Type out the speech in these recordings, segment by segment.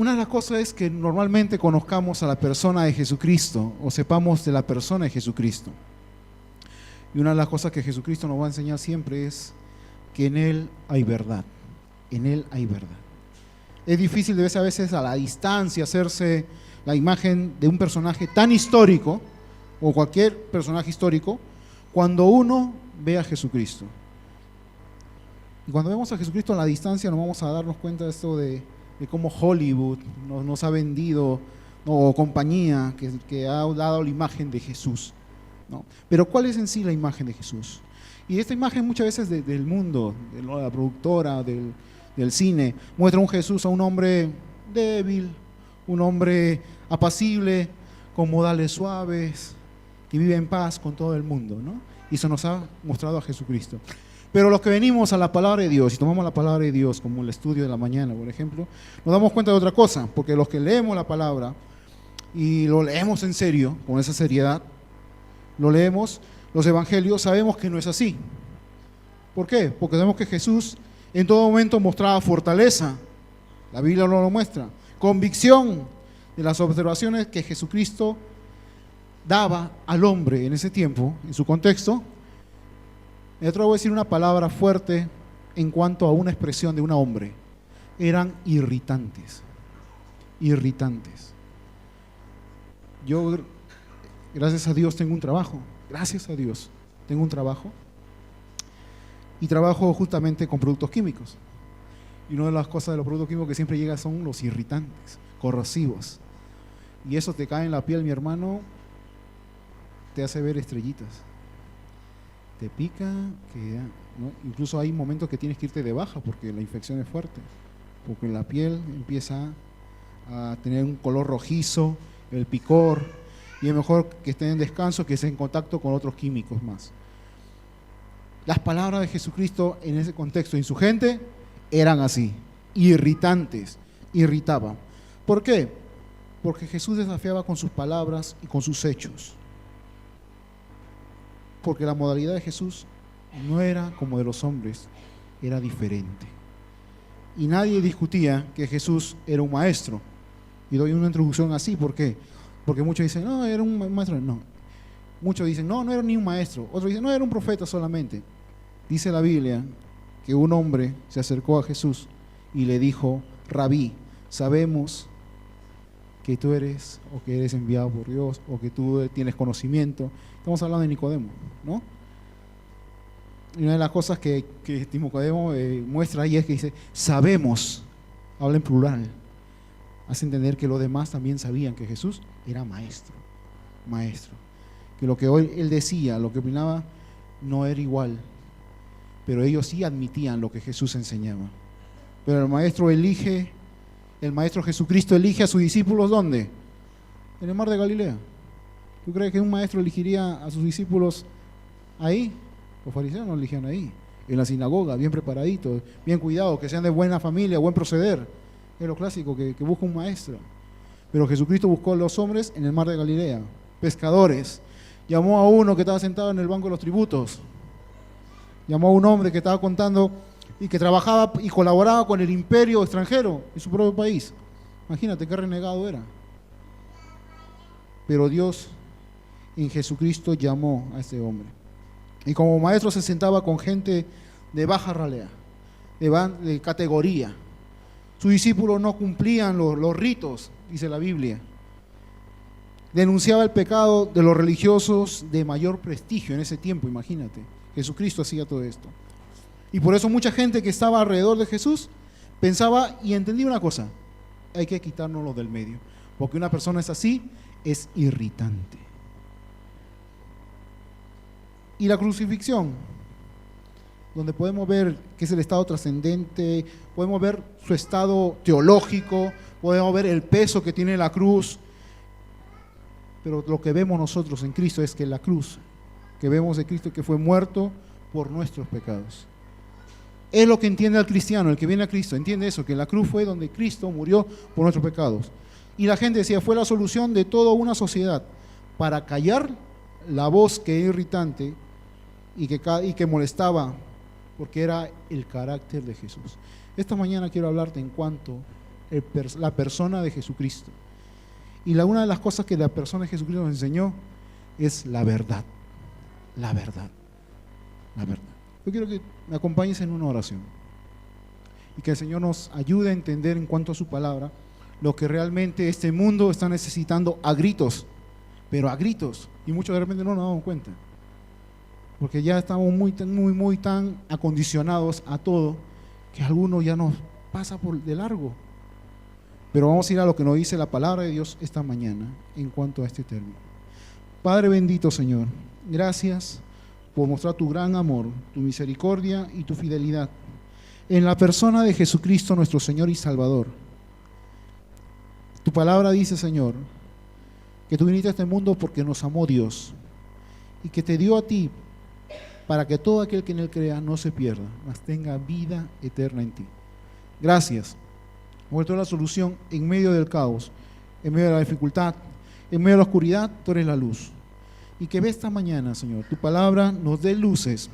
una de las cosas es que normalmente conozcamos a la persona de Jesucristo o sepamos de la persona de Jesucristo. Y una de las cosas que Jesucristo nos va a enseñar siempre es que en Él hay verdad. En Él hay verdad. Es difícil de a veces a la distancia hacerse la imagen de un personaje tan histórico o cualquier personaje histórico cuando uno ve a Jesucristo. Y cuando vemos a Jesucristo a la distancia nos vamos a darnos cuenta de esto de cómo Hollywood nos ha vendido, ¿no? O compañía que ha dado la imagen de Jesús, ¿no? Pero ¿cuál es en sí la imagen de Jesús? Y esta imagen muchas veces del mundo, de la productora, del cine, muestra un Jesús a un hombre débil, un hombre apacible, con modales suaves, que vive en paz con todo el mundo, ¿no? Y eso nos ha mostrado a Jesucristo. Pero los que venimos a la palabra de Dios y tomamos la palabra de Dios como el estudio de la mañana, por ejemplo, nos damos cuenta de otra cosa, porque los que leemos la palabra y lo leemos en serio, con esa seriedad, lo leemos, los evangelios, sabemos que no es así. ¿Por qué? Porque sabemos que Jesús en todo momento mostraba fortaleza, la Biblia lo muestra, convicción de las observaciones que Jesucristo daba al hombre en ese tiempo, en su contexto. Me atrevo a decir una palabra fuerte en cuanto a una expresión de un hombre. Eran irritantes. Irritantes. Yo, gracias a Dios, tengo un trabajo. Gracias a Dios, tengo un trabajo. Y trabajo justamente con productos químicos. Y una de las cosas de los productos químicos que siempre llega son los irritantes, corrosivos. Y eso te cae en la piel, mi hermano, te hace ver estrellitas. Te pica, ¿no? Incluso hay momentos que tienes que irte de baja porque la infección es fuerte, porque la piel empieza a tener un color rojizo, el picor, y es mejor que esté en descanso que esté en contacto con otros químicos más. Las palabras de Jesucristo en ese contexto, en su gente, eran así, irritantes, irritaban. ¿Por qué? Porque Jesús desafiaba con sus palabras y con sus hechos. Porque la modalidad de Jesús no era como de los hombres, era diferente. Y nadie discutía que Jesús era un maestro. Y doy una introducción así, ¿por qué? Porque muchos dicen, no, era un maestro. No. Muchos dicen, no, no era ni un maestro. Otros dicen, no, era un profeta solamente. Dice la Biblia que un hombre se acercó a Jesús y le dijo, Rabí, sabemos que tú eres, o que eres enviado por Dios, o que tú tienes conocimiento. Estamos hablando de Nicodemo, ¿no? Y una de las cosas que Nicodemo muestra ahí es que dice, sabemos, habla en plural, hace entender que los demás también sabían que Jesús era maestro, que lo que hoy él decía, lo que opinaba, no era igual, pero ellos sí admitían lo que Jesús enseñaba. Pero el maestro Jesucristo elige a sus discípulos, ¿dónde? En el mar de Galilea. ¿Tú crees que un maestro elegiría a sus discípulos ahí? Los fariseos no eligían ahí, en la sinagoga, bien preparaditos, bien cuidados, que sean de buena familia, buen proceder. Es lo clásico que busca un maestro. Pero Jesucristo buscó a los hombres en el mar de Galilea, pescadores. Llamó a uno que estaba sentado en el banco de los tributos. Llamó a un hombre que estaba contando y que trabajaba y colaboraba con el imperio extranjero en su propio país. Imagínate qué renegado era. Pero Dios en Jesucristo llamó a este hombre. Y como maestro se sentaba con gente de baja ralea, de categoría. Sus discípulos no cumplían los ritos, dice la Biblia. Denunciaba el pecado de los religiosos de mayor prestigio en ese tiempo, imagínate. Jesucristo hacía todo esto. Y por eso mucha gente que estaba alrededor de Jesús pensaba y entendía una cosa: hay que quitárnoslo del medio, porque una persona es así, es irritante. Y la crucifixión, donde podemos ver que es el estado trascendente, podemos ver su estado teológico, podemos ver el peso que tiene la cruz, pero lo que vemos nosotros en Cristo es que la cruz que vemos de Cristo, que fue muerto por nuestros pecados. Es lo que entiende el cristiano, el que viene a Cristo, entiende eso, que la cruz fue donde Cristo murió por nuestros pecados. Y la gente decía, fue la solución de toda una sociedad para callar la voz que era irritante y que molestaba, porque era el carácter de Jesús. Esta mañana quiero hablarte en cuanto la persona de Jesucristo. Y una de las cosas que la persona de Jesucristo nos enseñó es la verdad. La verdad. La verdad. Yo quiero que me acompañes en una oración y que el Señor nos ayude a entender en cuanto a su palabra lo que realmente este mundo está necesitando a gritos, pero a gritos, y muchos de repente no nos damos cuenta, porque ya estamos muy tan acondicionados a todo que algunos ya nos pasa por de largo. Pero vamos a ir a lo que nos dice la palabra de Dios esta mañana en cuanto a este término. Padre bendito, Señor, gracias por mostrar tu gran amor, tu misericordia y tu fidelidad en la persona de Jesucristo, nuestro Señor y Salvador. Tu palabra dice, Señor, que tú viniste a este mundo porque nos amó Dios y que te dio a ti para que todo aquel que en él crea no se pierda, mas tenga vida eterna en ti. Gracias. Vuelto a la solución en medio del caos, en medio de la dificultad, en medio de la oscuridad, tú eres la luz. Y que esta mañana, Señor, tu palabra nos dé luces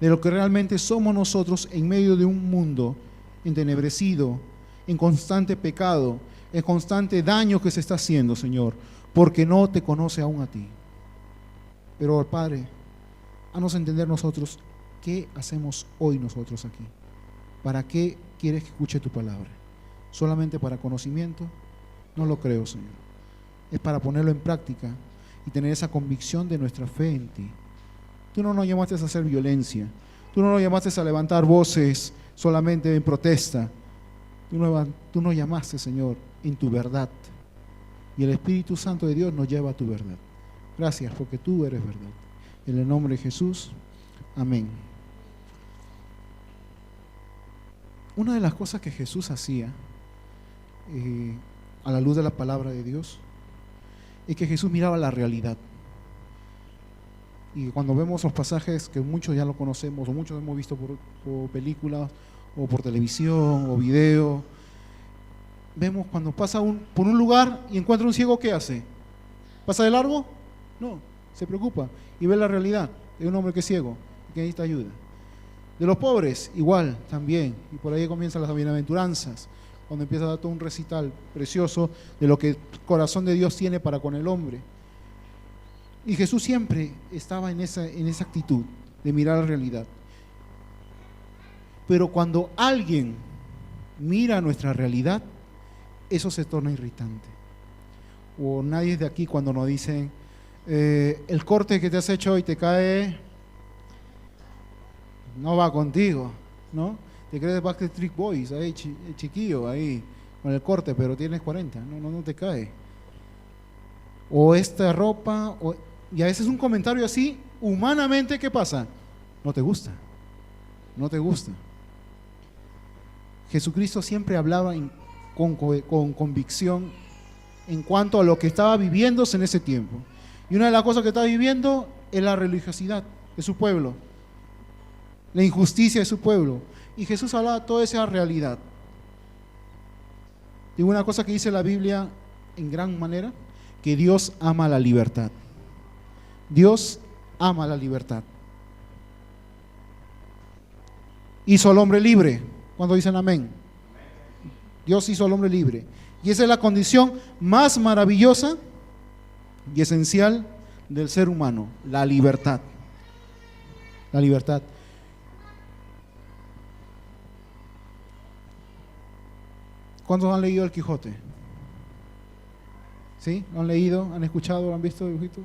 de lo que realmente somos nosotros en medio de un mundo entenebrecido, en constante pecado, en constante daño que se está haciendo, Señor, porque no te conoce aún a ti. Pero, Padre, haznos entender nosotros qué hacemos hoy nosotros aquí. ¿Para qué quieres que escuche tu palabra? ¿Solamente para conocimiento? No lo creo, Señor. Es para ponerlo en práctica y tener esa convicción de nuestra fe en ti. Tú no nos llamaste a hacer violencia. Tú no nos llamaste a levantar voces solamente en protesta. Tú nos llamaste, Señor, en tu verdad. Y el Espíritu Santo de Dios nos lleva a tu verdad. Gracias, porque tú eres verdad. En el nombre de Jesús, amén. Una de las cosas que Jesús hacía a la luz de la palabra de Dios es que Jesús miraba la realidad. Y cuando vemos los pasajes que muchos ya lo conocemos o muchos hemos visto por películas o por televisión o video, vemos cuando pasa por un lugar y encuentra un ciego, ¿qué hace? ¿Pasa de largo? No, se preocupa y ve la realidad de un hombre que es ciego y que necesita ayuda. De los pobres, igual, también. Y por ahí comienzan las bienaventuranzas, cuando empieza a dar todo un recital precioso de lo que el corazón de Dios tiene para con el hombre. Y Jesús siempre estaba en esa actitud de mirar la realidad. Pero cuando alguien mira nuestra realidad, eso se torna irritante. O nadie de aquí cuando nos dicen, el corte que te has hecho hoy te cae, no va contigo, ¿no? Te crees Backstreet Boys, ahí chiquillo, ahí, con el corte, pero tienes 40, no te cae. O esta ropa, y a veces un comentario así, humanamente, ¿qué pasa? No te gusta, no te gusta. Jesucristo siempre hablaba con convicción en cuanto a lo que estaba viviéndose en ese tiempo. Y una de las cosas que estaba viviendo es la religiosidad de su pueblo, la injusticia de su pueblo. Y Jesús hablaba de toda esa realidad. Y una cosa que dice la Biblia en gran manera, que Dios ama la libertad. Dios ama la libertad. Hizo al hombre libre. ¿Cuándo dicen amén? Dios hizo al hombre libre. Y esa es la condición más maravillosa y esencial del ser humano, la libertad. La libertad. ¿Cuántos han leído El Quijote? ¿Sí? ¿Lo han leído? ¿Han escuchado? ¿Lo han visto, dibujitos?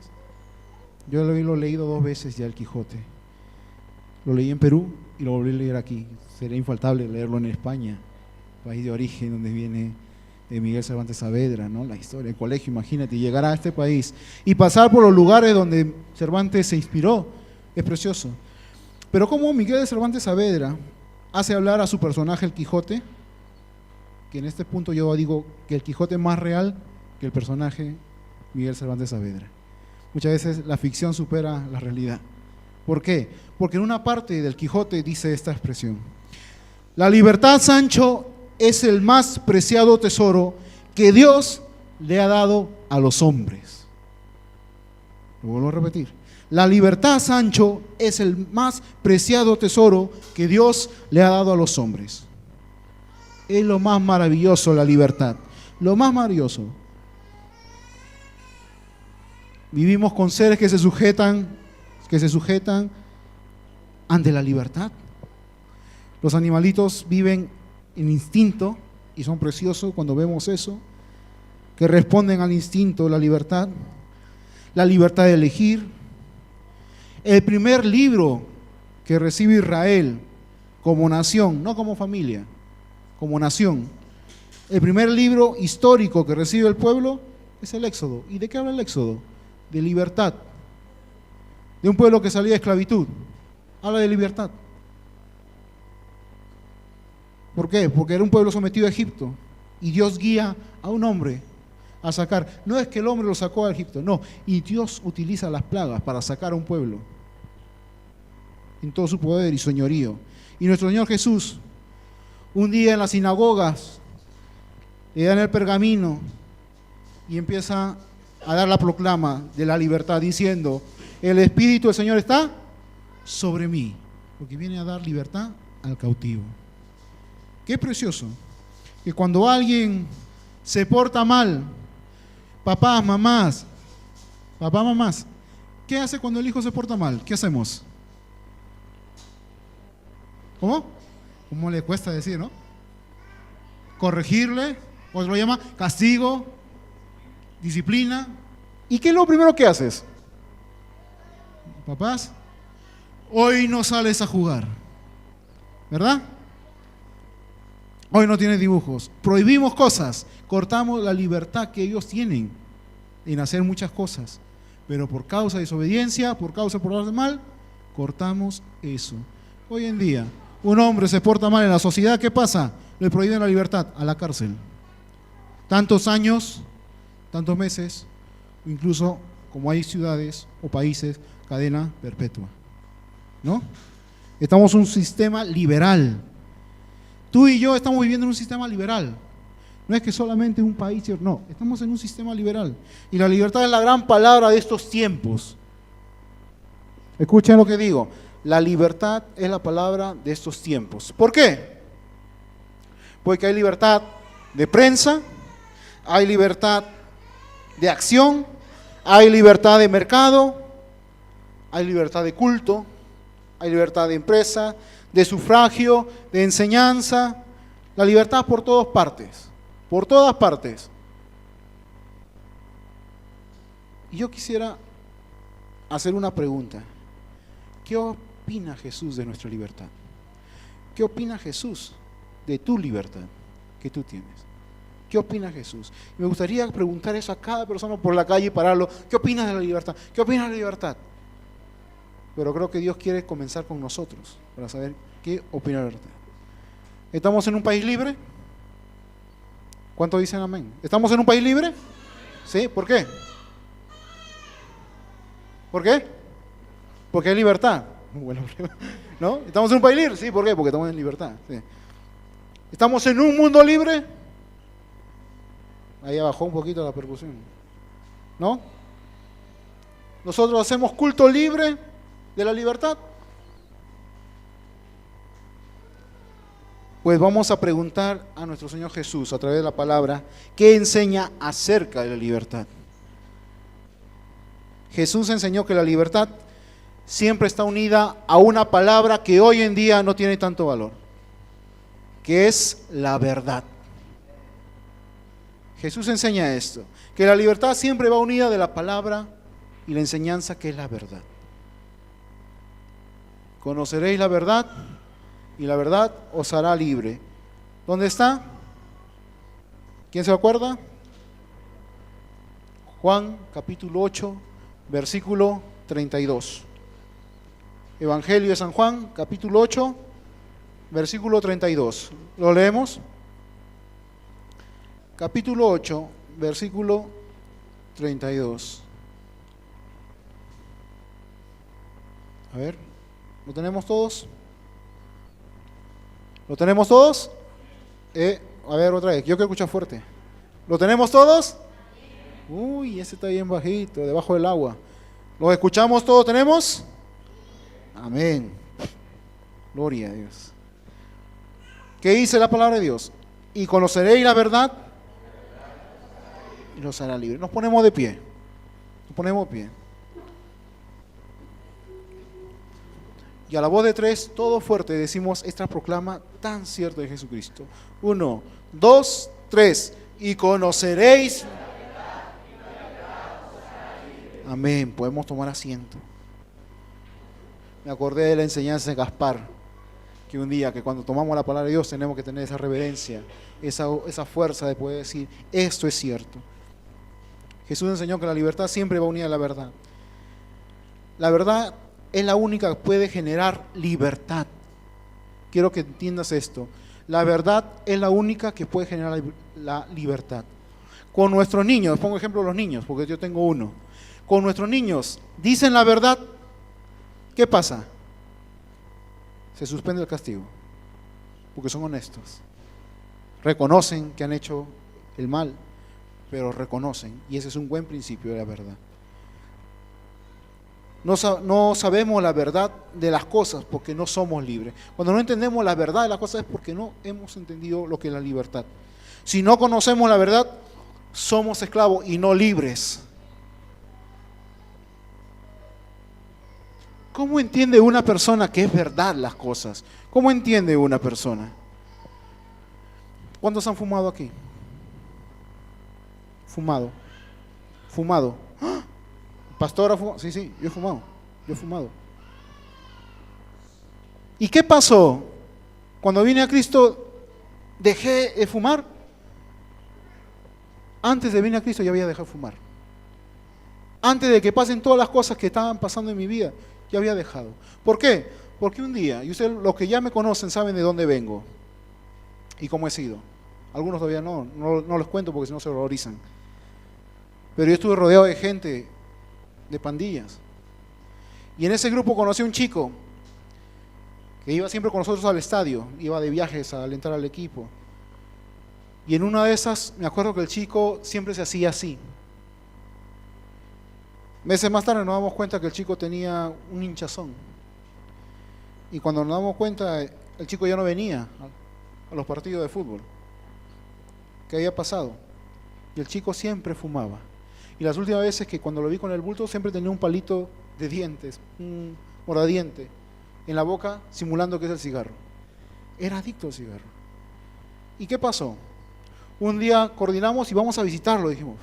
Yo lo he leído 2 veces ya, El Quijote. Lo leí en Perú y lo volví a leer aquí. Sería infaltable leerlo en España, país de origen donde viene de Miguel Cervantes Saavedra, ¿no? La historia, el colegio, imagínate, llegar a este país y pasar por los lugares donde Cervantes se inspiró, es precioso. Pero ¿cómo Miguel de Cervantes Saavedra hace hablar a su personaje el Quijote? Que en este punto yo digo que el Quijote es más real que el personaje Miguel Cervantes Saavedra. Muchas veces la ficción supera la realidad. ¿Por qué? Porque en una parte del Quijote dice esta expresión: la libertad, Sancho, es el más preciado tesoro que Dios le ha dado a los hombres. Lo vuelvo a repetir. La libertad, Sancho, es el más preciado tesoro que Dios le ha dado a los hombres. Es lo más maravilloso, la libertad. Lo más maravilloso. Vivimos con seres que se sujetan ante la libertad. Los animalitos viven en instinto y son preciosos cuando vemos eso, que responden al instinto, la libertad de elegir. El primer libro que recibe Israel como nación, no como familia, como nación, el primer libro histórico que recibe el pueblo es el Éxodo. ¿Y de qué habla el Éxodo? De libertad, de un pueblo que salía de esclavitud. Habla de libertad. ¿Por qué? Porque era un pueblo sometido a Egipto y Dios guía a un hombre a sacar. No es que el hombre lo sacó a Egipto, no. Y Dios utiliza las plagas para sacar a un pueblo en todo su poder y señorío. Y nuestro Señor Jesús, un día en las sinagogas, le dan el pergamino y empieza a dar la proclama de la libertad, diciendo: el Espíritu del Señor está sobre mí, porque viene a dar libertad al cautivo. Qué precioso que cuando alguien se porta mal, papás, mamás, ¿qué hace cuando el hijo se porta mal? ¿Qué hacemos? ¿Cómo? ¿Cómo le cuesta decir, no? Corregirle, otro lo llama castigo, disciplina. ¿Y qué es lo primero que haces? Papás, hoy no sales a jugar, ¿verdad? Hoy no tienes dibujos. Prohibimos cosas, cortamos la libertad que ellos tienen en hacer muchas cosas, pero por causa de desobediencia, por causa de portarse mal, cortamos eso. Hoy en día, un hombre se porta mal en la sociedad, ¿qué pasa? Le prohíben la libertad, a la cárcel. Tantos años, tantos meses, incluso, como hay ciudades o países, cadena perpetua, ¿no? Estamos en un sistema liberal. Tú y yo estamos viviendo en un sistema liberal. No es que solamente un país, no, estamos en un sistema liberal. Y la libertad es la gran palabra de estos tiempos. Escuchen lo que digo. La libertad es la palabra de estos tiempos. ¿Por qué? Porque hay libertad de prensa, hay libertad de acción, hay libertad de mercado, hay libertad de culto, hay libertad de empresa, de sufragio, de enseñanza, la libertad por todas partes, por todas partes. Y yo quisiera hacer una pregunta. ¿Qué opina Jesús de nuestra libertad? ¿Qué opina Jesús de tu libertad que tú tienes? ¿Qué opina Jesús? Me gustaría preguntar eso a cada persona por la calle y pararlo. ¿Qué opinas de la libertad? ¿Qué opinas de la libertad? Pero creo que Dios quiere comenzar con nosotros para saber qué opina la libertad. ¿Estamos en un país libre? ¿Cuántos dicen amén? ¿Estamos en un país libre? ¿Sí? ¿Por qué? ¿Por qué? Porque hay libertad. Bueno, ¿no? ¿Estamos en un país libre? Sí, ¿por qué? Porque estamos en libertad. Sí. ¿Estamos en un mundo libre? Ahí bajó un poquito la percusión. ¿No? ¿Nosotros hacemos culto libre de la libertad? Pues vamos a preguntar a nuestro Señor Jesús a través de la palabra, ¿qué enseña acerca de la libertad? Jesús enseñó que la libertad siempre está unida a una palabra que hoy en día no tiene tanto valor, que es la verdad. Jesús enseña esto, que la libertad siempre va unida de la palabra y la enseñanza que es la verdad. Conoceréis la verdad y la verdad os hará libre. ¿Dónde está? ¿Quién se acuerda? Juan capítulo 8, versículo 32. Evangelio de San Juan, capítulo 8, versículo 32. ¿Lo leemos? Capítulo 8, versículo 32. A ver, ¿lo tenemos todos? ¿Lo tenemos todos? A ver, otra vez, yo quiero escuchar fuerte. ¿Lo tenemos todos? Uy, ese está bien bajito, debajo del agua. ¿Lo escuchamos todos? ¿Tenemos? Amén. Gloria a Dios. ¿Qué dice la palabra de Dios? Y conoceréis la verdad y los hará libres. Nos ponemos de pie. Nos ponemos de pie. Y a la voz de tres, todo fuerte, decimos esta proclama tan cierta de Jesucristo. 1, 2, 3. Y conoceréis. Amén. Podemos tomar asiento. Me acordé de la enseñanza de Gaspar, que un día, que cuando tomamos la palabra de Dios tenemos que tener esa reverencia, esa fuerza de poder decir, esto es cierto. Jesús enseñó que la libertad siempre va unida a la verdad. La verdad es la única que puede generar libertad. Quiero que entiendas esto. La verdad es la única que puede generar la libertad. Con nuestros niños, pongo ejemplo los niños, porque yo tengo uno. Con nuestros niños, dicen la verdad, ¿qué pasa? Se suspende el castigo, porque son honestos. Reconocen que han hecho el mal, pero reconocen, y ese es un buen principio de la verdad. No sabemos la verdad de las cosas porque no somos libres. Cuando no entendemos la verdad de las cosas es porque no hemos entendido lo que es la libertad. Si no conocemos la verdad, somos esclavos y no libres. ¿Cómo entiende una persona que es verdad las cosas? ¿Cómo entiende una persona? ¿Cuántos han fumado aquí? Fumado. ¡Ah! ¿Pastor ha fumado? Sí, yo he fumado. ¿Y qué pasó? Cuando vine a Cristo, dejé de fumar. Antes de venir a Cristo ya había dejado de fumar. Antes de que pasen todas las cosas que estaban pasando en mi vida, ya había dejado. ¿Por qué? Porque un día, y ustedes los que ya me conocen saben de dónde vengo y cómo he sido. Algunos todavía no les cuento porque si no se horrorizan. Pero yo estuve rodeado de gente, de pandillas. Y en ese grupo conocí a un chico que iba siempre con nosotros al estadio, iba de viajes a alentar al equipo. Y en una de esas, me acuerdo que el chico siempre se hacía así. Meses más tarde nos damos cuenta que el chico tenía un hinchazón. Y cuando nos damos cuenta, el chico ya no venía a los partidos de fútbol. ¿Qué había pasado? Y el chico siempre fumaba. Y las últimas veces que cuando lo vi con el bulto, siempre tenía un palito de dientes, un moradiente, en la boca, simulando que es el cigarro. Era adicto al cigarro. ¿Y qué pasó? Un día coordinamos y vamos a visitarlo, dijimos.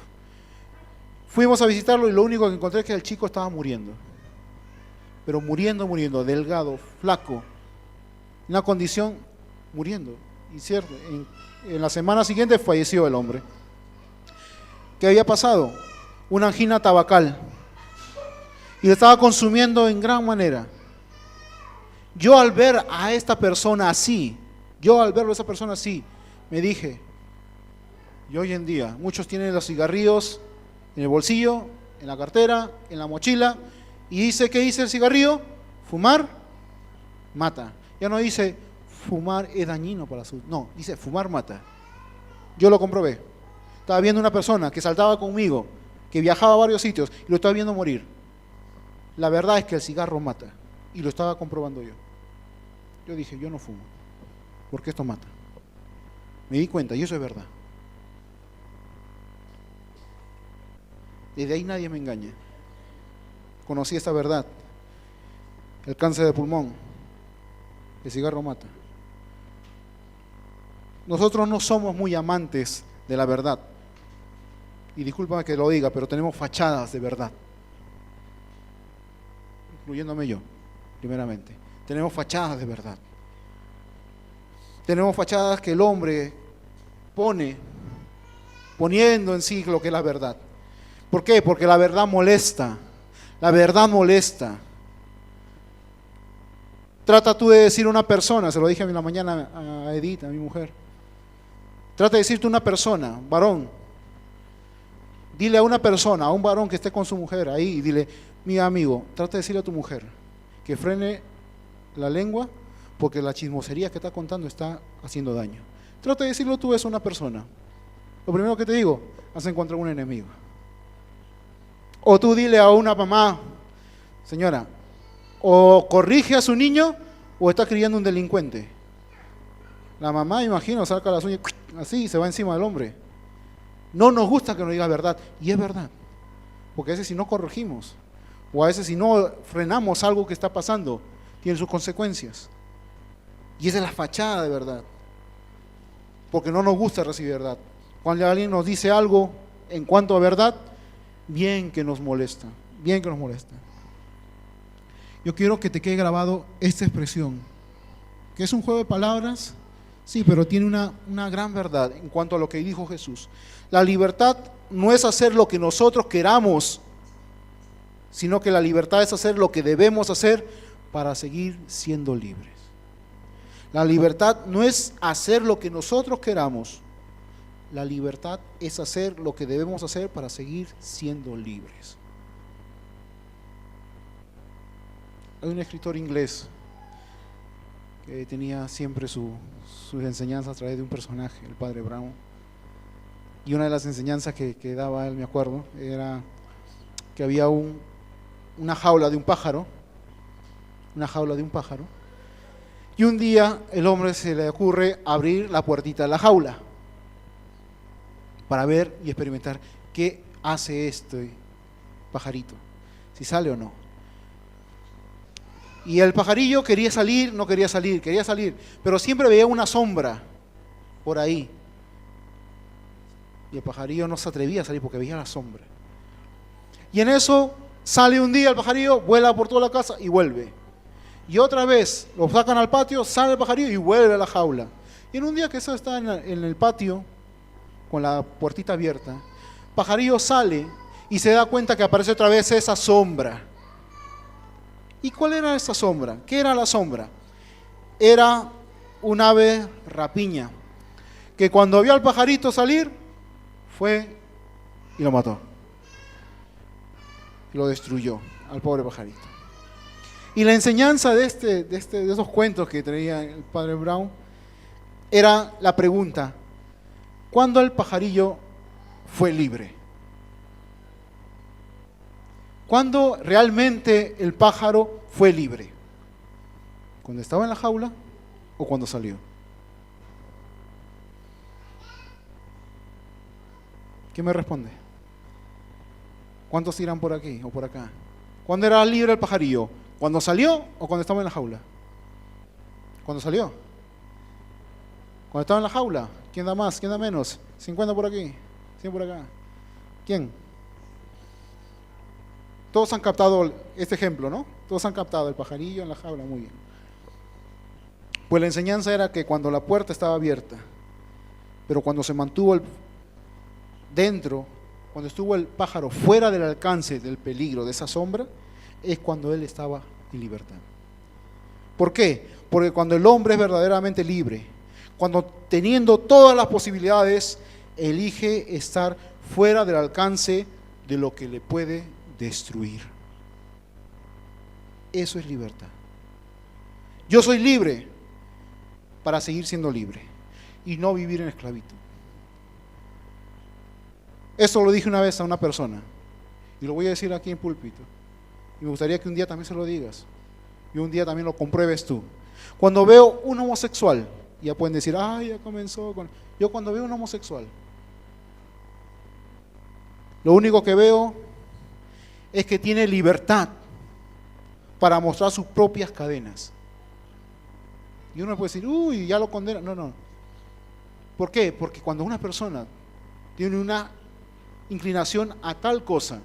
Fuimos a visitarlo y lo único que encontré es que el chico estaba muriendo. Pero muriendo, delgado, flaco, en una condición muriendo. Y cierto, en la semana siguiente falleció el hombre. ¿Qué había pasado? Una angina tabacal. Y lo estaba consumiendo en gran manera. Yo al ver a esta persona así, me dije, y hoy en día, muchos tienen los cigarrillos en el bolsillo, en la cartera, en la mochila, y dice, ¿qué dice el cigarrillo? Fumar mata. Ya no dice, fumar es dañino para la salud. No, dice, fumar mata. Yo lo comprobé. Estaba viendo una persona que saltaba conmigo, que viajaba a varios sitios, y lo estaba viendo morir. La verdad es que el cigarro mata, y lo estaba comprobando yo. Yo dije, yo no fumo, porque esto mata. Me di cuenta, y eso es verdad. Desde ahí nadie me engaña. Conocí esta verdad. El cáncer de pulmón, el cigarro mata. Nosotros no somos muy amantes de la verdad. Y discúlpame que lo diga, pero tenemos fachadas de verdad. Incluyéndome yo, primeramente. Tenemos fachadas de verdad. Tenemos fachadas que el hombre poniendo en sí lo que es la verdad. ¿Por qué? Porque la verdad molesta. La verdad molesta. Trata tú de decir a una persona, se lo dije en la mañana a Edith, a mi mujer. Trata de decirte a una persona, varón. Dile a una persona, a un varón que esté con su mujer ahí, y dile, mi amigo, trata de decirle a tu mujer que frene la lengua porque la chismosería que está contando está haciendo daño. Trata de decirlo tú eso a una persona. Lo primero que te digo, vas a encontrar un enemigo. O tú dile a una mamá, señora, o corrige a su niño o está criando un delincuente. La mamá, imagino, saca las uñas así y se va encima del hombre. No nos gusta que nos diga verdad, y es verdad, porque a veces si no corregimos, o a veces si no frenamos algo que está pasando, tiene sus consecuencias. Y esa es la fachada de verdad, porque no nos gusta recibir verdad. Cuando alguien nos dice algo en cuanto a verdad, bien que nos molesta, bien que nos molesta. Yo quiero que te quede grabado esta expresión, que es un juego de palabras, sí, pero tiene una gran verdad en cuanto a lo que dijo Jesús. La libertad no es hacer lo que nosotros queramos, sino que la libertad es hacer lo que debemos hacer para seguir siendo libres. La libertad no es hacer lo que nosotros queramos, la libertad es hacer lo que debemos hacer para seguir siendo libres. Hay un escritor inglés que tenía siempre sus enseñanzas a través de un personaje, el padre Brown. Y una de las enseñanzas que daba él, me acuerdo, era que había una jaula de un pájaro, y un día el hombre se le ocurre abrir la puertita de la jaula para ver y experimentar qué hace este pajarito, si sale o no. Y el pajarillo quería salir, no quería salir, quería salir, pero siempre veía una sombra por ahí. Y el pajarillo no se atrevía a salir porque veía la sombra. Y en eso sale un día el pajarillo, vuela por toda la casa y vuelve. Y otra vez lo sacan al patio, sale el pajarillo y vuelve a la jaula. Y en un día que eso está en el patio, con la puertita abierta, el pajarillo sale y se da cuenta que aparece otra vez esa sombra. ¿Y cuál era esa sombra? ¿Qué era la sombra? Era un ave rapiña, que cuando vio al pajarito salir, fue y lo mató. Lo destruyó al pobre pajarito. Y la enseñanza de esos cuentos que traía el padre Brown era la pregunta: ¿cuándo el pajarillo fue libre? ¿Cuándo realmente el pájaro fue libre? ¿Cuando estaba en la jaula o cuando salió? ¿Qué me responde? ¿Cuántos irán por aquí o por acá? ¿Cuándo era libre el pajarillo? ¿Cuando salió o cuando estaba en la jaula? ¿Cuando salió? ¿Cuando estaba en la jaula? ¿Quién da más? ¿Quién da menos? 50 por aquí, 100 por acá. ¿Quién? Todos han captado este ejemplo, ¿no? Todos han captado el pajarillo en la jaula, muy bien. Pues la enseñanza era que cuando la puerta estaba abierta, pero cuando se mantuvo dentro, cuando estuvo el pájaro fuera del alcance del peligro de esa sombra, es cuando él estaba en libertad. ¿Por qué? Porque cuando el hombre es verdaderamente libre, cuando teniendo todas las posibilidades, elige estar fuera del alcance de lo que le puede destruir. Eso es libertad. Yo soy libre para seguir siendo libre y no vivir en esclavitud. Eso lo dije una vez a una persona y lo voy a decir aquí en púlpito. Y me gustaría que un día también se lo digas y un día también lo compruebes tú. Cuando veo un homosexual, ya pueden decir, ay, ya comenzó con... Yo cuando veo un homosexual, lo único que veo es que tiene libertad para mostrar sus propias cadenas. Y uno puede decir, uy, ya lo condena. No, no. ¿Por qué? Porque cuando una persona tiene una inclinación a tal cosa,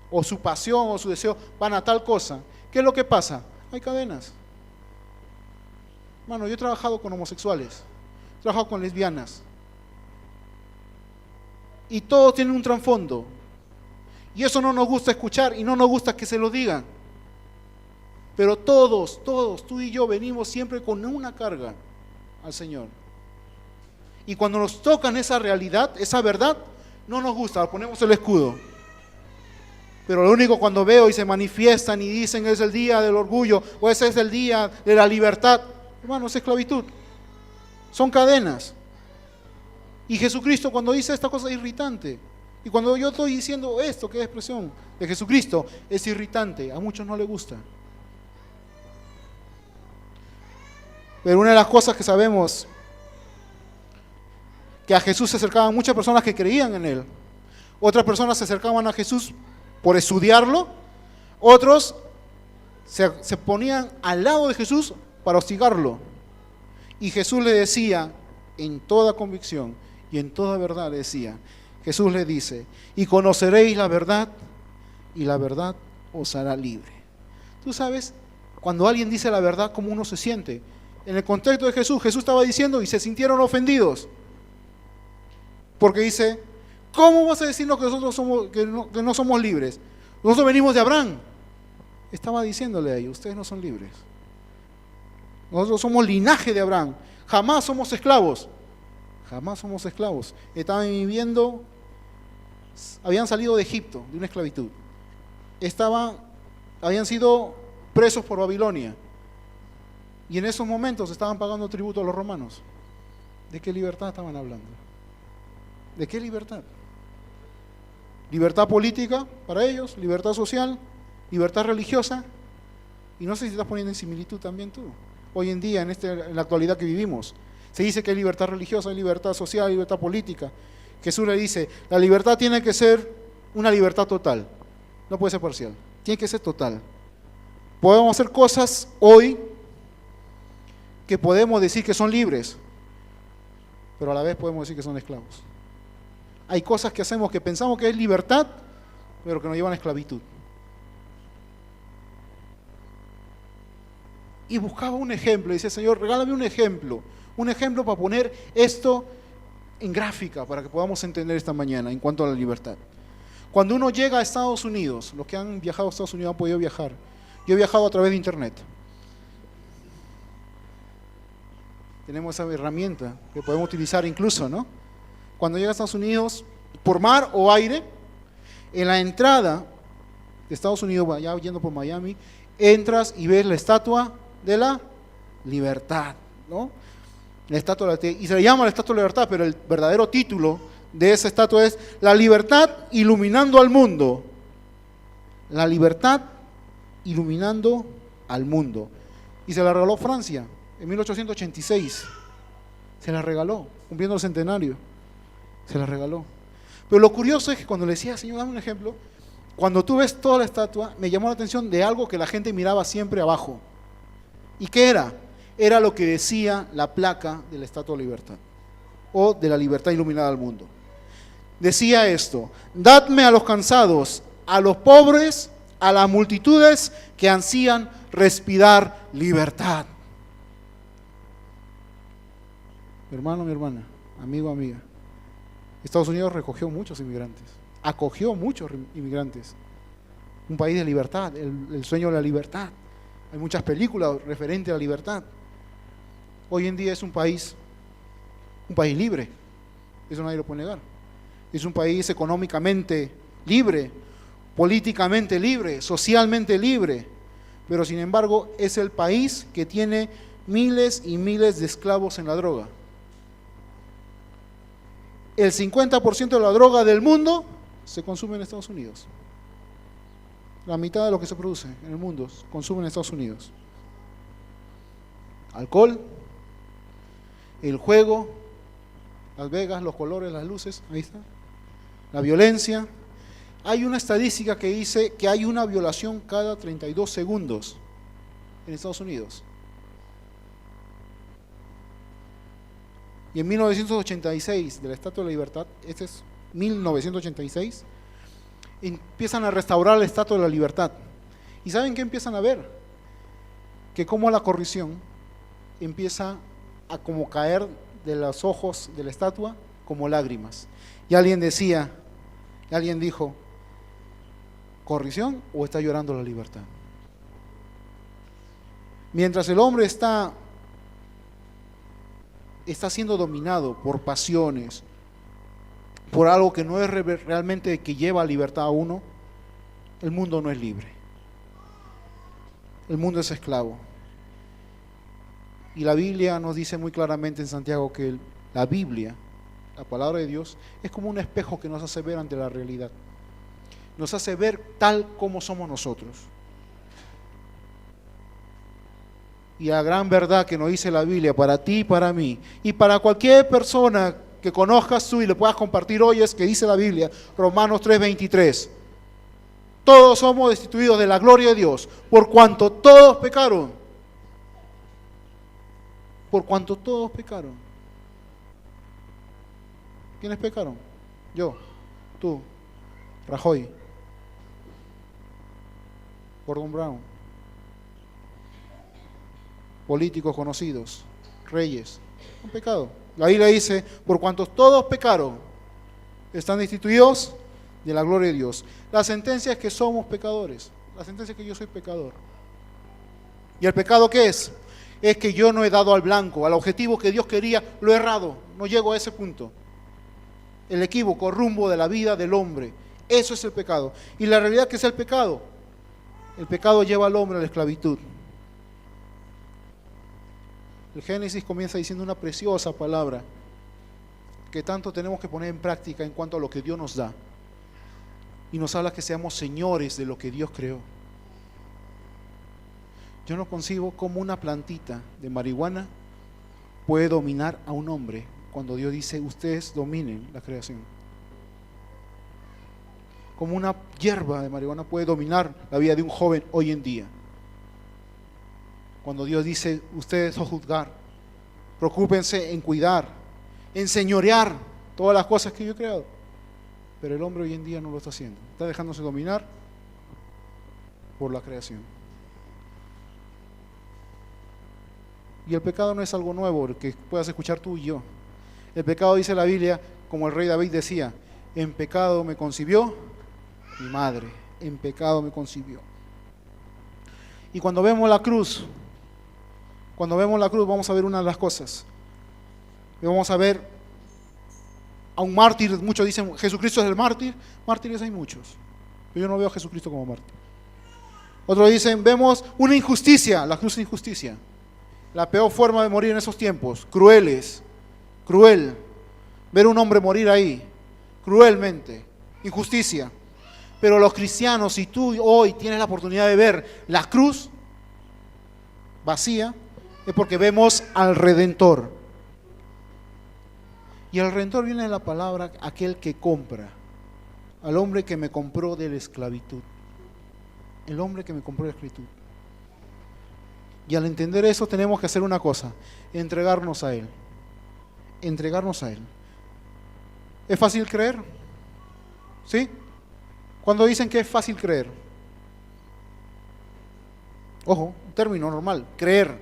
o su pasión o su deseo van a tal cosa, ¿qué es lo que pasa? Hay cadenas. Mano, yo he trabajado con homosexuales, he trabajado con lesbianas, y todos tienen un trasfondo, y eso no nos gusta escuchar y no nos gusta que se lo digan, pero todos, tú y yo venimos siempre con una carga al Señor, y cuando nos tocan esa realidad, esa verdad, no nos gusta, ponemos el escudo. Pero lo único cuando veo y se manifiestan y dicen es el día del orgullo o ese es el día de la libertad, hermano, es esclavitud, son cadenas. Y Jesucristo cuando dice esta cosa es irritante. Y cuando yo estoy diciendo esto, que es expresión de Jesucristo, es irritante, a muchos no les gusta. Pero una de las cosas que sabemos que a Jesús se acercaban muchas personas que creían en Él. Otras personas se acercaban a Jesús por estudiarlo. Otros se ponían al lado de Jesús para hostigarlo. Y Jesús le decía, en toda convicción y en toda verdad le decía, Jesús le dice, y conoceréis la verdad, y la verdad os hará libre. Tú sabes, cuando alguien dice la verdad, ¿cómo uno se siente? En el contexto de Jesús, Jesús estaba diciendo y se sintieron ofendidos. Porque dice, ¿cómo vas a decirnos que nosotros que no somos libres? Nosotros venimos de Abraham. Estaba diciéndole a ellos, ustedes no son libres. Nosotros somos linaje de Abraham. Jamás somos esclavos. Jamás somos esclavos. Estaban viviendo, habían salido de Egipto, de una esclavitud. Habían sido presos por Babilonia. Y en esos momentos estaban pagando tributo a los romanos. ¿De qué libertad estaban hablando? ¿De qué libertad? Libertad política para ellos, libertad social, libertad religiosa. Y no sé si te estás poniendo en similitud también tú. Hoy en día, en la actualidad que vivimos, se dice que hay libertad religiosa, hay libertad social, hay libertad política. Jesús le dice, la libertad tiene que ser una libertad total, no puede ser parcial, tiene que ser total. Podemos hacer cosas hoy que podemos decir que son libres, pero a la vez podemos decir que son esclavos. Hay cosas que hacemos que pensamos que es libertad, pero que nos llevan a esclavitud. Y buscaba un ejemplo, dice, Señor, regálame un ejemplo para poner esto en gráfica, para que podamos entender esta mañana en cuanto a la libertad. Cuando uno llega a Estados Unidos, los que han viajado a Estados Unidos han podido viajar. Yo he viajado a través de internet. Tenemos esa herramienta que podemos utilizar incluso, ¿no? Cuando llega a Estados Unidos, por mar o aire, en la entrada de Estados Unidos, ya yendo por Miami, entras y ves la estatua de la libertad, ¿no? La estatua de la libertad, y se le llama la estatua de la libertad, pero el verdadero título de esa estatua es La libertad iluminando al mundo. La libertad iluminando al mundo. Y se la regaló Francia en 1886. Se la regaló, cumpliendo el centenario. Se la regaló. Pero lo curioso es que cuando le decía, Señor, dame un ejemplo, cuando tú ves toda la estatua, me llamó la atención de algo que la gente miraba siempre abajo. ¿Y qué era? Era lo que decía la placa de la Estatua de Libertad, o de la libertad iluminada al mundo. Decía esto: dadme a los cansados, a los pobres, a las multitudes que ansían respirar libertad. Mi hermano, mi hermana, amigo, amiga, Estados Unidos recogió muchos inmigrantes, acogió muchos inmigrantes. Un país de libertad, el sueño de la libertad. Hay muchas películas referentes a la libertad. Hoy en día es un país libre, eso nadie lo puede negar. Es un país económicamente libre, políticamente libre, socialmente libre, pero sin embargo es el país que tiene miles y miles de esclavos en la droga. El 50% de la droga del mundo se consume en Estados Unidos. La mitad de lo que se produce en el mundo se consume en Estados Unidos. Alcohol, el juego, Las Vegas, los colores, las luces, ahí está. La violencia. Hay una estadística que dice que hay una violación cada 32 segundos en Estados Unidos. Y en 1986, de la Estatua de la Libertad, este es 1986, empiezan a restaurar la Estatua de la Libertad. ¿Y saben qué empiezan a ver? Que como la corrupción empieza a como caer de los ojos de la estatua como lágrimas. Y alguien dijo, ¿corrupción o está llorando la libertad? Mientras el hombre está siendo dominado por pasiones, por algo que no es realmente que lleva libertad a uno, el mundo no es libre. El mundo es esclavo. Y la Biblia nos dice muy claramente en Santiago que la Biblia, la palabra de Dios, es como un espejo que nos hace ver ante la realidad. Nos hace ver tal como somos nosotros. Y la gran verdad que nos dice la Biblia para ti y para mí, y para cualquier persona que conozcas tú y le puedas compartir hoy es que dice la Biblia, Romanos 3:23. Todos somos destituidos de la gloria de Dios, por cuanto todos pecaron. Por cuanto todos pecaron. ¿Quiénes pecaron? Yo, tú, Rajoy, Gordon Brown, políticos conocidos, reyes, han pecado. La Biblia dice, por cuanto todos pecaron, están destituidos de la gloria de Dios. La sentencia es que somos pecadores. La sentencia es que yo soy pecador. ¿Y el pecado qué es? Es que yo no he dado al blanco, al objetivo que Dios quería, lo he errado. No llego a ese punto. El equívoco, rumbo de la vida del hombre. Eso es el pecado. Y la realidad que es el pecado. El pecado lleva al hombre a la esclavitud. El Génesis comienza diciendo una preciosa palabra que tanto tenemos que poner en práctica en cuanto a lo que Dios nos da. Y nos habla que seamos señores de lo que Dios creó. Yo no concibo cómo una plantita de marihuana puede dominar a un hombre cuando Dios dice, ustedes dominen la creación. Como una hierba de marihuana puede dominar la vida de un joven hoy en día. Cuando Dios dice, ustedes sojuzgar, preocúpense en cuidar, en señorear todas las cosas que yo he creado. Pero el hombre hoy en día no lo está haciendo. Está dejándose dominar por la creación. Y el pecado no es algo nuevo que puedas escuchar tú y yo. El pecado, dice la Biblia, como el rey David decía, en pecado me concibió mi madre, en pecado me concibió. Y cuando vemos la cruz vamos a ver una de las cosas. Y vamos a ver a un mártir. Muchos dicen, Jesucristo es el mártir. Mártires hay muchos, pero yo no veo a Jesucristo como mártir. Otros dicen, vemos una injusticia, la cruz es injusticia. La peor forma de morir en esos tiempos, cruel. Ver un hombre morir ahí, cruelmente, injusticia. Pero los cristianos, si tú hoy tienes la oportunidad de ver la cruz vacía, es porque vemos al Redentor. Y el Redentor viene de la palabra aquel que compra, al hombre que me compró de la esclavitud. El hombre que me compró de la esclavitud. Y al entender eso tenemos que hacer una cosa, entregarnos a Él. Entregarnos a Él. ¿Es fácil creer? ¿Sí? Cuando dicen que es fácil creer. Ojo, un término normal, creer.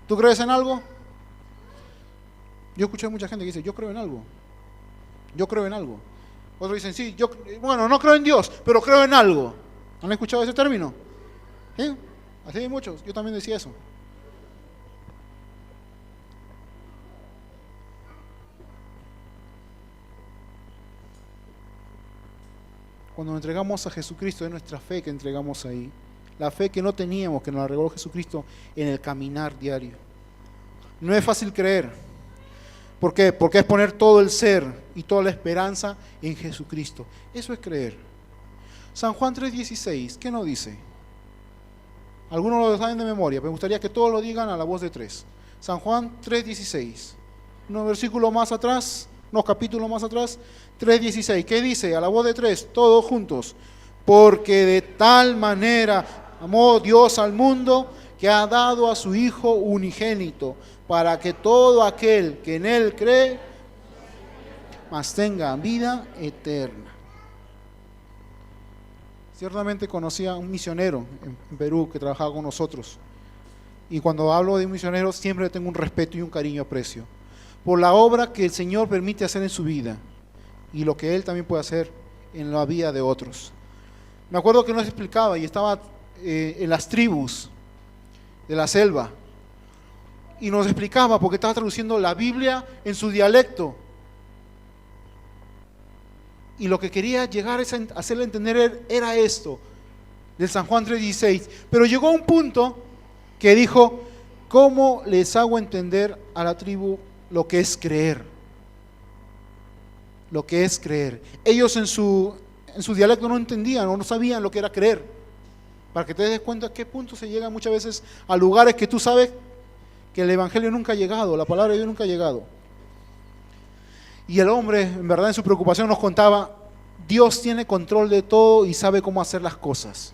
¿Tú crees en algo? Yo escuché a mucha gente que dice, yo creo en algo. Yo creo en algo. Otros dicen, sí, bueno, no creo en Dios, pero creo en algo. ¿Han escuchado ese término? ¿Sí? Así hay muchos, yo también decía eso. Cuando nos entregamos a Jesucristo, es nuestra fe que entregamos ahí. La fe que no teníamos, que nos la regaló Jesucristo en el caminar diario. No es fácil creer. ¿Por qué? Porque es poner todo el ser y toda la esperanza en Jesucristo. Eso es creer. San Juan 3:16, ¿qué nos dice? Algunos lo saben de memoria, pero me gustaría que todos lo digan a la voz de tres. San Juan 3:16. Unos versículos más atrás, unos capítulos más atrás, 3:16. ¿Qué dice? A la voz de tres, todos juntos. Porque de tal manera amó Dios al mundo que ha dado a su Hijo unigénito, para que todo aquel que en Él cree, mas tenga vida eterna. Ciertamente conocí a un misionero en Perú que trabajaba con nosotros. Y cuando hablo de un misionero siempre tengo un respeto y un cariño, aprecio. Por la obra que el Señor permite hacer en su vida y lo que Él también puede hacer en la vida de otros. Me acuerdo que nos explicaba y estaba en las tribus de la selva. Y nos explicaba porque estaba traduciendo la Biblia en su dialecto. Y lo que quería llegar a hacerle entender era esto, del San Juan 3:16. Pero llegó a un punto que dijo, ¿cómo les hago entender a la tribu lo que es creer? Lo que es creer. Ellos en su dialecto no entendían o no sabían lo que era creer. Para que te des cuenta a qué punto se llega muchas veces a lugares que tú sabes que el Evangelio nunca ha llegado, la palabra de Dios nunca ha llegado. Y el hombre, en verdad, en su preocupación nos contaba, Dios tiene control de todo y sabe cómo hacer las cosas.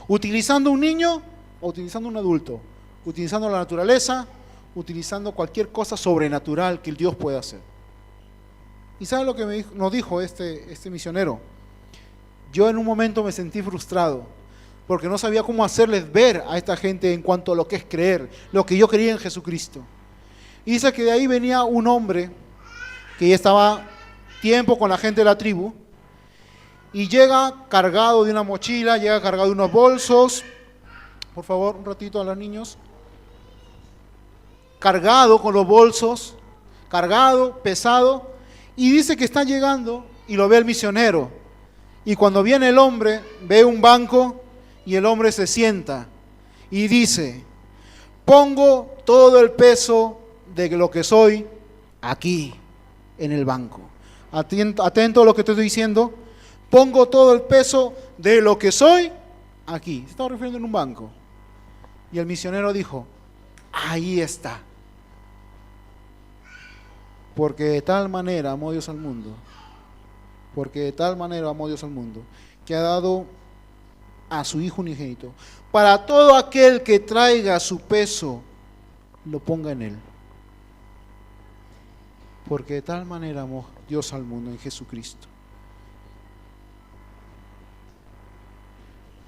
Utilizando un niño o utilizando un adulto, utilizando la naturaleza, utilizando cualquier cosa sobrenatural que el Dios pueda hacer. ¿Y sabe lo que nos dijo este misionero? Yo en un momento me sentí frustrado porque no sabía cómo hacerles ver a esta gente en cuanto a lo que es creer, lo que yo creía en Jesucristo. Y dice que de ahí venía un hombre que ya estaba tiempo con la gente de la tribu y llega cargado de una mochila, llega cargado de unos bolsos. Por favor, un ratito a los niños. Cargado con los bolsos, cargado, pesado, y dice que está llegando y lo ve el misionero. Y cuando viene el hombre, ve un banco y el hombre se sienta y dice, pongo todo el peso de lo que soy aquí en el banco. Atento a lo que te estoy diciendo. Pongo todo el peso de lo que soy aquí. Se estaba refiriendo en un banco. Y el misionero dijo, ahí está. Porque de tal manera amó Dios al mundo. Porque de tal manera amó Dios al mundo, que ha dado a su Hijo unigénito, para todo aquel que traiga su peso, lo ponga en él. Porque de tal manera amó Dios al mundo en Jesucristo.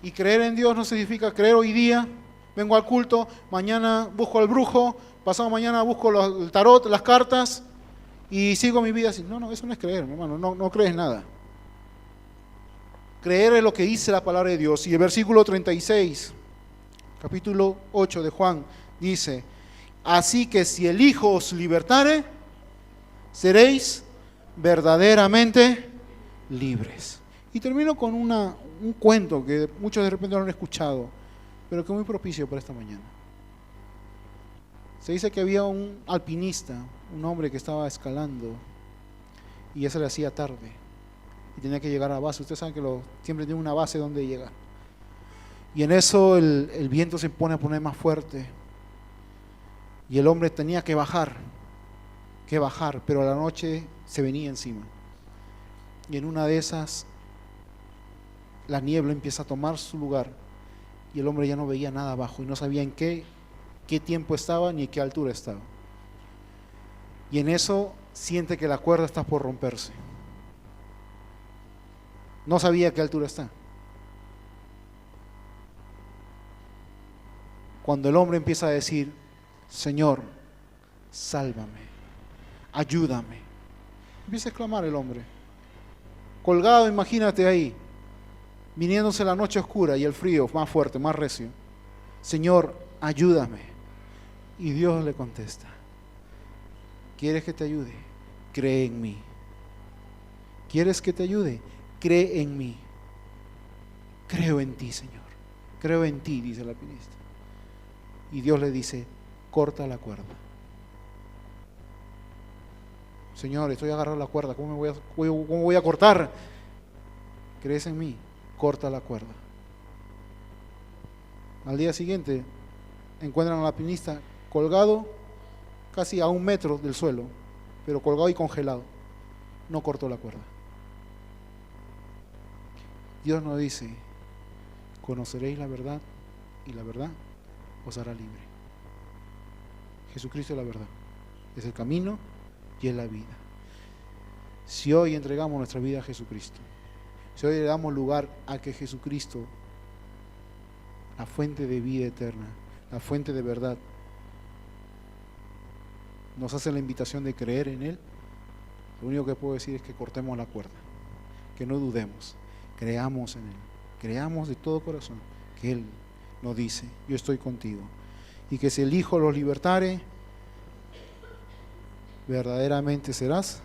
Y creer en Dios no significa creer hoy día, vengo al culto, mañana busco al brujo, pasado mañana busco el tarot, las cartas, y sigo mi vida así. No, eso no es creer, mi hermano, no crees nada. Creer es lo que dice la palabra de Dios. Y el versículo 36, capítulo 8 de Juan, dice, así que si el Hijo os libertare, seréis verdaderamente libres. Y termino con un cuento que muchos de repente no han escuchado, pero que es muy propicio para esta mañana. Se dice que había un alpinista, un hombre que estaba escalando y ya se le hacía tarde y tenía que llegar a la base. Ustedes saben que siempre tiene una base donde llegar. Y en eso el viento se pone a poner más fuerte y el hombre tenía que bajar, pero la noche se venía encima. Y en una de esas la niebla empieza a tomar su lugar y el hombre ya no veía nada abajo y no sabía en qué tiempo estaba ni en qué altura estaba. Y en eso siente que la cuerda está por romperse. No sabía a qué altura está. Cuando el hombre empieza a decir, Señor, sálvame, ayúdame, empieza a exclamar el hombre. Colgado, imagínate ahí, viniéndose la noche oscura y el frío más fuerte, más recio. Señor, ayúdame. Y Dios le contesta, ¿quieres que te ayude? Cree en mí. ¿Quieres que te ayude? Cree en mí. Creo en ti, Señor. Creo en ti, dice el alpinista. Y Dios le dice, corta la cuerda. Señor, estoy agarrando la cuerda, ¿cómo voy a cortar? ¿Crees en mí? Corta la cuerda. Al día siguiente encuentran al alpinista colgado casi a 1 metro del suelo, pero colgado y congelado. No cortó la cuerda. Dios nos dice, conoceréis la verdad y la verdad os hará libre. Jesucristo es la verdad, es el camino y es la vida. Si hoy entregamos nuestra vida a Jesucristo, si hoy le damos lugar a que Jesucristo, la fuente de vida eterna, la fuente de verdad, nos hace la invitación de creer en Él, lo único que puedo decir es que cortemos la cuerda, que no dudemos, creamos en Él, creamos de todo corazón que Él nos dice, yo estoy contigo, y que si el Hijo los libertare, verdaderamente serás